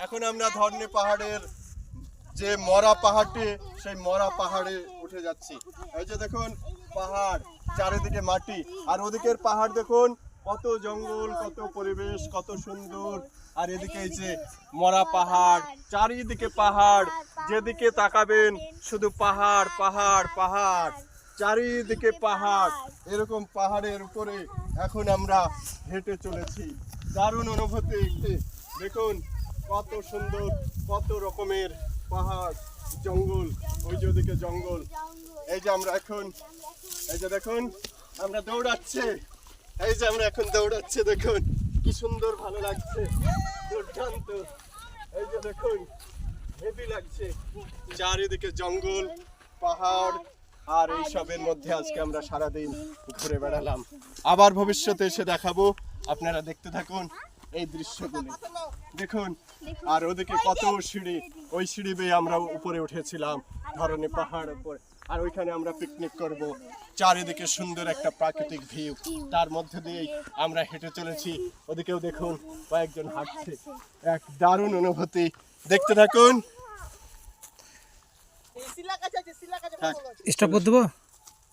এখন আমরা ধরনী পাহাড়ের যে মরা পাহাড়টি, সেই মরা পাহাড়ে উঠে যাচ্ছি। এই যে দেখুন পাহাড়, চারিদিকে মাটি, আর ওদিকের পাহাড় দেখুন কত জঙ্গল, কত পরিবেশ, কত সুন্দর। আর এদিকে এই যে মরা পাহাড়, চারিদিকে পাহাড়, যেদিকে তাকাবেন শুধু পাহাড় পাহাড় পাহাড়, চারিদিকে পাহাড়। এরকম পাহাড়ের উপরে এখন আমরা হেঁটে চলেছি। দারুণ অনুভূতি একটি। দেখুন কত সুন্দর, কত রকমের পাহাড়, জঙ্গল, ওই যে ওদিকে জঙ্গল। এই যে আমরা এখন, এই যে দেখুন আমরা দৌড়াচ্ছি, এই যে আমরা এখন দৌড়াচ্ছি, দেখুন কি সুন্দর, ভালো লাগছে, দুর্দান্ত। এই যে দেখুন হেভি লাগছে, চারিদিকে জঙ্গল, পাহাড়, আর এইসবের মধ্যে আজকে আমরা সারাদিন ঘুরে বেড়ালাম। আবার ভবিষ্যতে এসে দেখাবো, আপনারা দেখতে থাকুন এই দৃশ্যগুলি। দেখুন আর ওদিকে কত সিঁড়ি, ওই সিঁড়ি বেয়ে আমরা উপরে উঠেছিলাম ধরনী পাহাড় উপর। আর ওইখানে আমরা পিকনিক করব। চারিদিকে সুন্দর একটা প্রাকৃতিক ভিউ, তার মধ্যে দিয়েই আমরা হেঁটে চলেছি। ওদিকেও দেখুন কয়েকজন হাঁটছে, এক দারুণ অনুভূতি। দেখতে থাকুন। স্টপ করে দেবো।